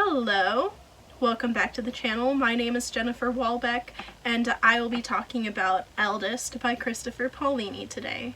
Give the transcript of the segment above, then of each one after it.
Hello, welcome back to the channel. My name is Jennifer Walbeck, and I will be talking about Eldest by Christopher Paolini today.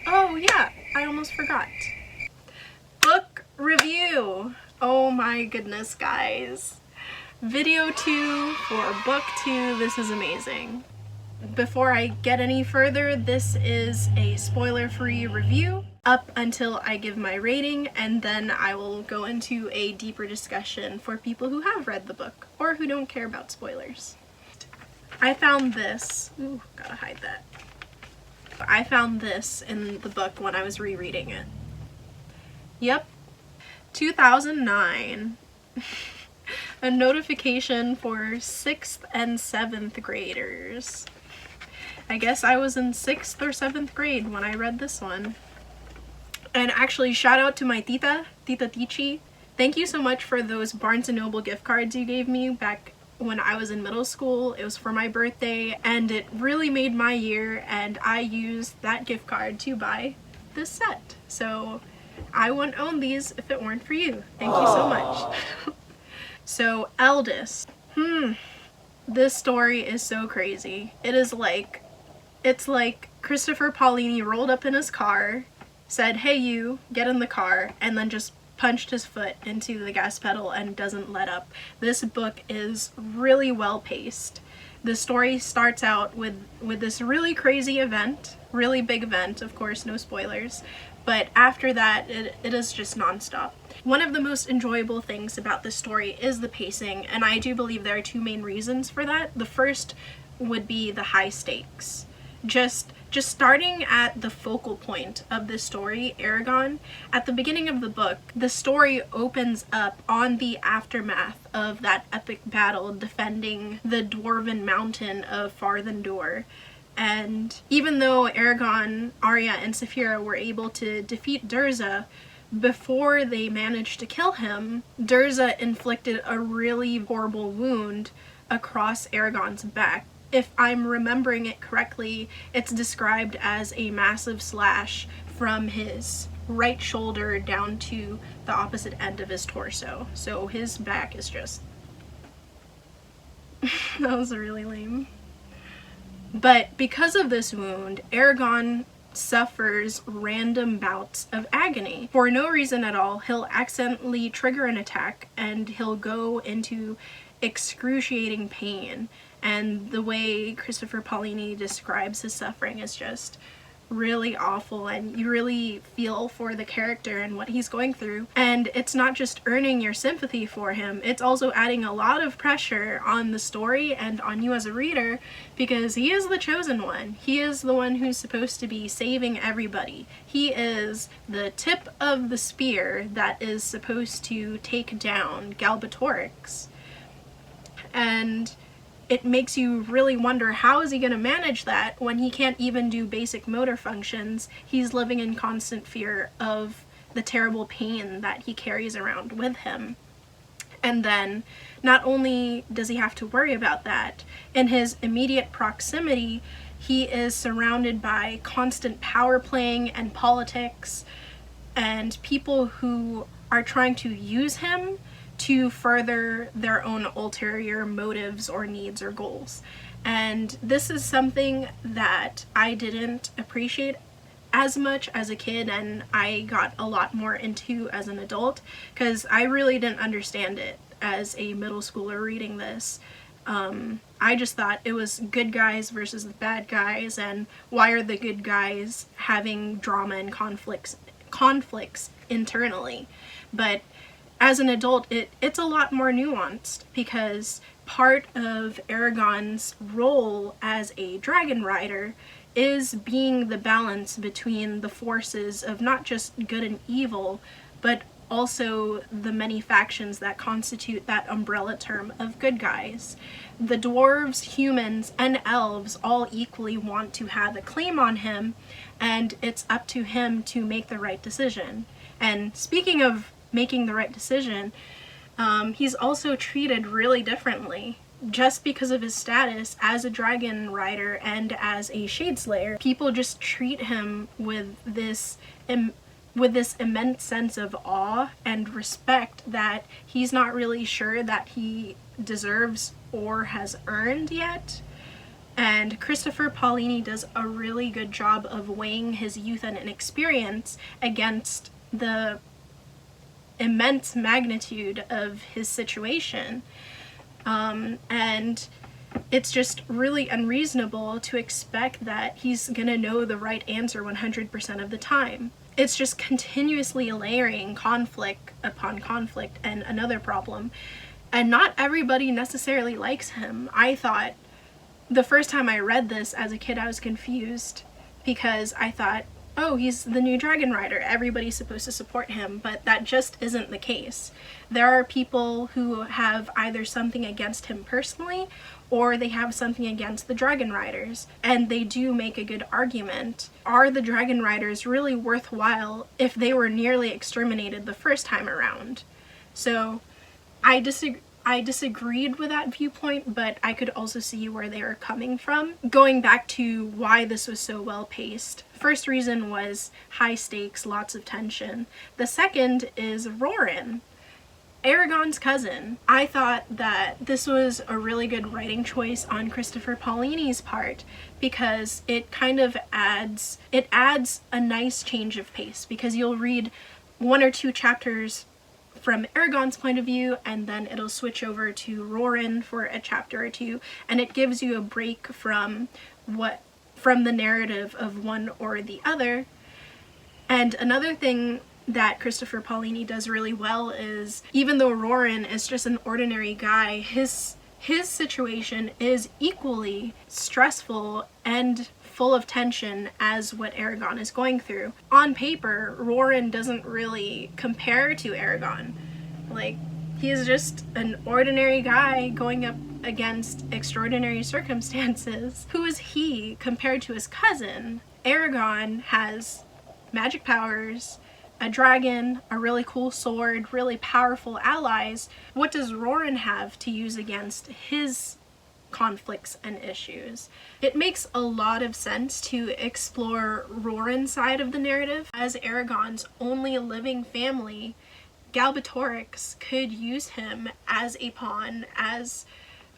Oh yeah, I almost forgot. Book review! Oh my goodness, guys. Video 2 for book 2, this is amazing. Before I get any further, this is a spoiler-free review up until I give my rating, and then I will go into a deeper discussion for people who have read the book or who don't care about spoilers. I found this, ooh, gotta hide that. I found this in the book when I was rereading it. Yep, 2009. A notification for 6th and 7th graders. I guess I was in 6th or 7th grade when I read this one. And actually, shout out to my Tita Tichi. Thank you so much for those Barnes & Noble gift cards you gave me back when I was in middle school. It was for my birthday, and it really made my year, and I used that gift card to buy this set. So I wouldn't own these if it weren't for you. Thank you so much. So, Eldest. This story is so crazy. It's like Christopher Paolini rolled up in his car, said, "Hey you, get in the car," and then just punched his foot into the gas pedal and doesn't let up. This book is really well paced. The story starts out with this really crazy event, really big event, of course, no spoilers, but after that it is just nonstop. One of the most enjoyable things about this story is the pacing, and I do believe there are two main reasons for that. The first would be the high stakes. Just starting at the focal point of this story, Aragon, at the beginning of the book, the story opens up on the aftermath of that epic battle defending the dwarven mountain of Farthendur. And even though Aragon, Arya, and Saphira were able to defeat Durza, before they managed to kill him, Durza inflicted a really horrible wound across Aragon's back. If I'm remembering it correctly, it's described as a massive slash from his right shoulder down to the opposite end of his torso. So his back is just... that was really lame. But because of this wound, Aragon suffers random bouts of agony. For no reason at all, he'll accidentally trigger an attack and he'll go into excruciating pain. And the way Christopher Paolini describes his suffering is just really awful, and you really feel for the character and what he's going through. And it's not just earning your sympathy for him, it's also adding a lot of pressure on the story and on you as a reader, because he is the chosen one. He is the one who's supposed to be saving everybody. He is the tip of the spear that is supposed to take down Galbatorix. And it makes you really wonder, how is he going to manage that when he can't even do basic motor functions? He's living in constant fear of the terrible pain that he carries around with him. And then, not only does he have to worry about that, in his immediate proximity, he is surrounded by constant power playing and politics, and people who are trying to use him to further their own ulterior motives or needs or goals. And this is something that I didn't appreciate as much as a kid, and I got a lot more into as an adult, because I really didn't understand it as a middle schooler reading this. I just thought it was good guys versus the bad guys, and why are the good guys having drama and conflicts internally. But as an adult, it's a lot more nuanced, because part of Aragon's role as a dragon rider is being the balance between the forces of not just good and evil, but also the many factions that constitute that umbrella term of good guys. The dwarves, humans, and elves all equally want to have a claim on him, and it's up to him to make the right decision. And speaking of making the right decision, he's also treated really differently. just because of his status as a dragon rider and as a Shadeslayer, people just treat him with this immense sense of awe and respect that he's not really sure that he deserves or has earned yet. And Christopher Paolini does a really good job of weighing his youth and inexperience against the immense magnitude of his situation. And it's just really unreasonable to expect that he's gonna know the right answer 100% of the time. It's just continuously layering conflict upon conflict and another problem. And not everybody necessarily likes him. I thought, the first time I read this as a kid, I was confused because I thought, oh, he's the new dragon rider, everybody's supposed to support him, but that just isn't the case. There are people who have either something against him personally, or they have something against the dragon riders, and they do make a good argument. Are the dragon riders really worthwhile if they were nearly exterminated the first time around? So I disagreed with that viewpoint, but I could also see where they were coming from. Going back to why this was so well paced. First reason was high stakes, lots of tension. The second is Roran, Eragon's cousin. I thought that this was a really good writing choice on Christopher Paolini's part because it kind of adds a nice change of pace, because you'll read 1 or 2 chapters from Eragon's point of view, and then it'll switch over to Roran for a chapter or 2, and it gives you a break from the narrative of one or the other. And another thing that Christopher Paolini does really well is, even though Roran is just an ordinary guy, his situation is equally stressful and full of tension as what Eragon is going through. On paper, Roran doesn't really compare to Eragon. Like, he's just an ordinary guy going up against extraordinary circumstances. Who is he compared to his cousin? Eragon has magic powers, a dragon, a really cool sword, really powerful allies. What does Roran have to use against his conflicts and issues? It makes a lot of sense to explore Roran's side of the narrative. As Eragon's only living family, Galbatorix could use him as a pawn, as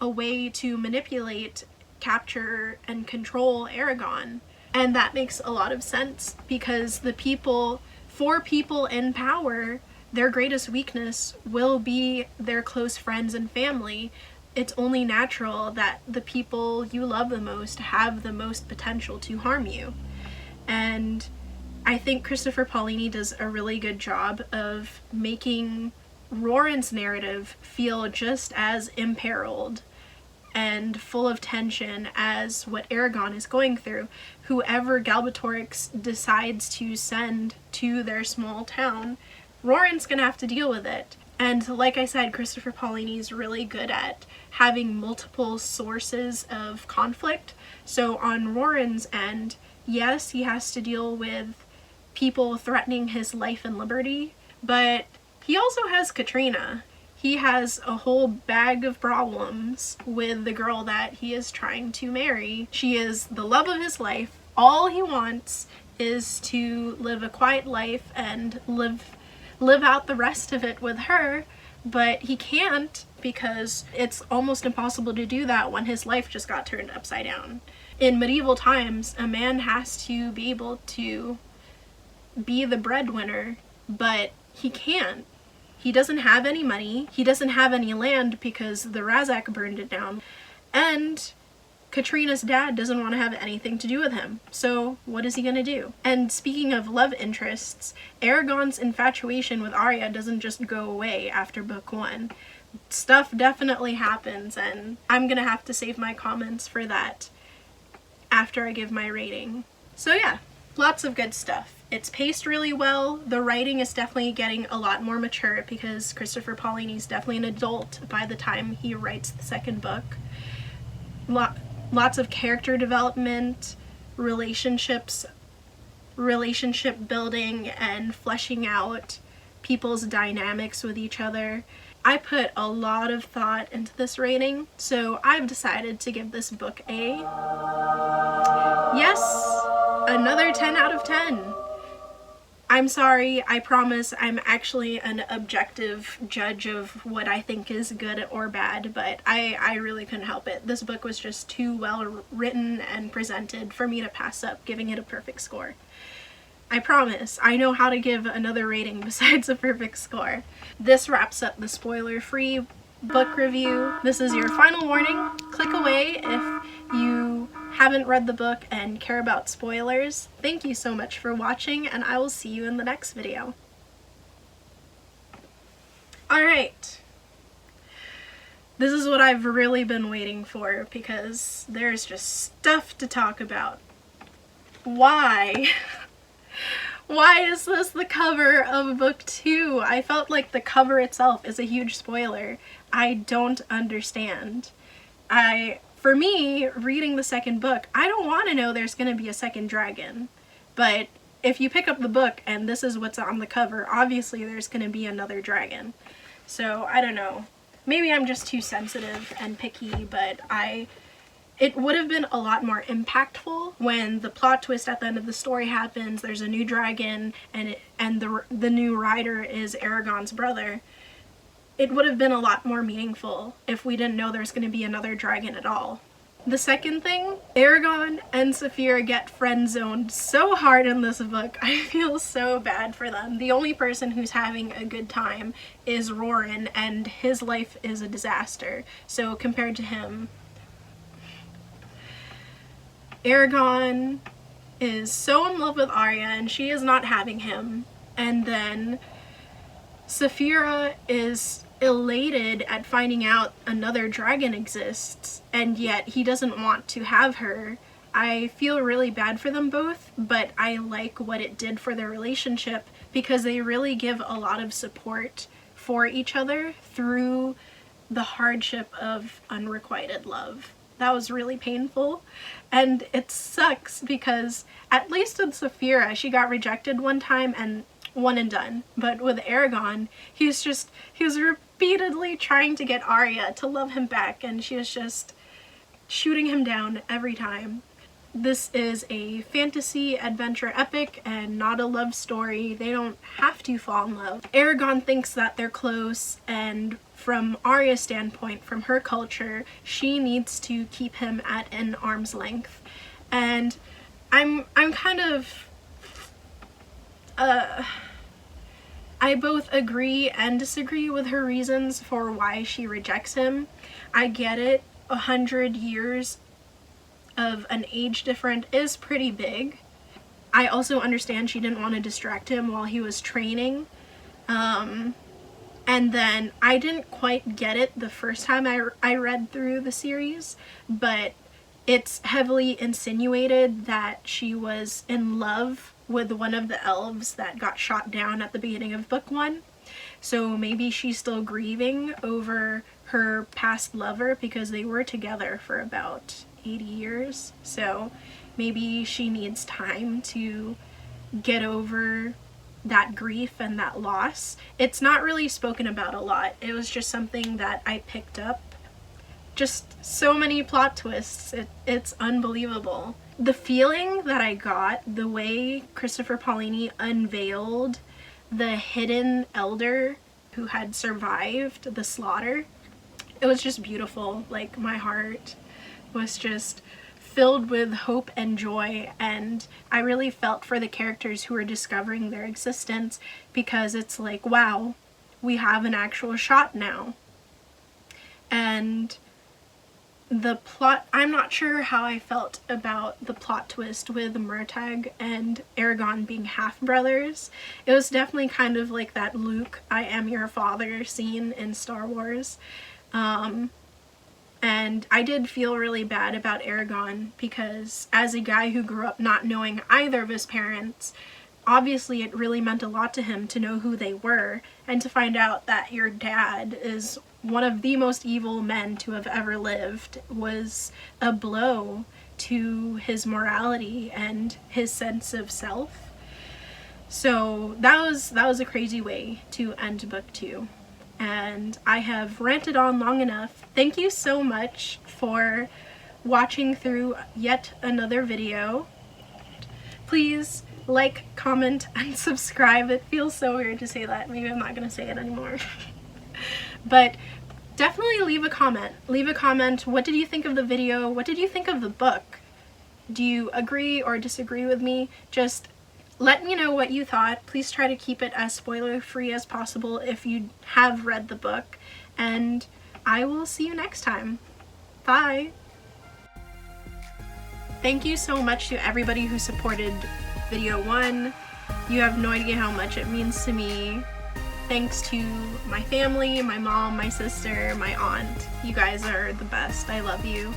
a way to manipulate, capture, and control Eragon. And that makes a lot of sense because for people in power, their greatest weakness will be their close friends and family. It's only natural that the people you love the most have the most potential to harm you. And I think Christopher Paolini does a really good job of making Roran's narrative feel just as imperiled and full of tension as what Eragon is going through. Whoever Galbatorix decides to send to their small town, Roran's gonna have to deal with it. And like I said, Christopher Paolini is really good at having multiple sources of conflict. So on Roran's end, yes, he has to deal with people threatening his life and liberty, but he also has Katrina. He has a whole bag of problems with the girl that he is trying to marry. She is the love of his life. All he wants is to live a quiet life and live out the rest of it with her, but he can't because it's almost impossible to do that when his life just got turned upside down. In medieval times, a man has to be able to be the breadwinner, but he can't. He doesn't have any money, he doesn't have any land because the Razak burned it down, and Katrina's dad doesn't want to have anything to do with him. So what is he gonna do? And speaking of love interests, Eragon's infatuation with Arya doesn't just go away after book 1. Stuff definitely happens, and I'm gonna have to save my comments for that after I give my rating. So yeah, lots of good stuff. It's paced really well. The writing is definitely getting a lot more mature because Christopher Paolini is definitely an adult by the time he writes the second book. Lots of character development, relationship building, and fleshing out people's dynamics with each other. I put a lot of thought into this rating, so I've decided to give this book a yes, another 10 out of 10. I'm sorry, I promise I'm actually an objective judge of what I think is good or bad, but I really couldn't help it. This book was just too well written and presented for me to pass up giving it a perfect score. I promise, I know how to give another rating besides a perfect score. This wraps up the spoiler-free book review. This is your final warning. Click away if you haven't read the book and care about spoilers. Thank you so much for watching, and I will see you in the next video. Alright. This is what I've really been waiting for because there's just stuff to talk about. Why? Why is this the cover of book 2? I felt like the cover itself is a huge spoiler. I don't understand. For me, reading the second book, I don't want to know there's going to be a second dragon. But if you pick up the book and this is what's on the cover, obviously there's going to be another dragon. So, I don't know. Maybe I'm just too sensitive and picky, but it would have been a lot more impactful when the plot twist at the end of the story happens, there's a new dragon, and the new rider is Eragon's brother. It would have been a lot more meaningful if we didn't know there's going to be another dragon at all. The second thing, Eragon and Saphira get friend-zoned so hard in this book. I feel so bad for them. The only person who's having a good time is Roran, and his life is a disaster. So compared to him, Eragon is so in love with Arya and she is not having him. And then Saphira is elated at finding out another dragon exists, and yet he doesn't want to have her. I feel really bad for them both, but I like what it did for their relationship because they really give a lot of support for each other through the hardship of unrequited love. That was really painful, and it sucks because at least with Saphira, she got rejected one time and one and done. But with Eragon, he was repeatedly trying to get Arya to love him back, and she was just shooting him down every time. This is a fantasy adventure epic and not a love story. They don't have to fall in love. Eragon thinks that they're close, and from Arya's standpoint, from her culture, she needs to keep him at an arm's length. And I'm kind of I both agree and disagree with her reasons for why she rejects him. I get it. 100 years of an age difference is pretty big. I also understand she didn't want to distract him while he was training. And then I didn't quite get it the first time I read through the series, but it's heavily insinuated that she was in love with one of the elves that got shot down at the beginning of book 1. So maybe she's still grieving over her past lover because they were together for about 80 years. So maybe she needs time to get over that grief and that loss. It's not really spoken about a lot. It was just something that I picked up. Just so many plot twists. It's unbelievable. The feeling that I got, the way Christopher Paolini unveiled the hidden elder who had survived the slaughter, it was just beautiful. Like, my heart was just filled with hope and joy, and I really felt for the characters who were discovering their existence, because it's like, wow, we have an actual shot now. And the plot, I'm not sure how I felt about the plot twist with Murtagh and Eragon being half-brothers. It was definitely kind of like that Luke, I am your father scene in Star Wars. And I did feel really bad about Eragon because as a guy who grew up not knowing either of his parents, obviously it really meant a lot to him to know who they were, and to find out that your dad is one of the most evil men to have ever lived was a blow to his morality and his sense of self. So that was a crazy way to end book 2. and I have ranted on long enough. Thank you so much for watching through yet another video. Please like, comment, and subscribe. It feels so weird to say that. Maybe I'm not gonna say it anymore. But definitely leave a comment. Leave a comment. What did you think of the video? What did you think of the book? Do you agree or disagree with me? Just let me know what you thought. Please try to keep it as spoiler-free as possible if you have read the book. And I will see you next time. Bye! Thank you so much to everybody who supported video 1. You have no idea how much it means to me. Thanks to my family, my mom, my sister, my aunt. You guys are the best. I love you.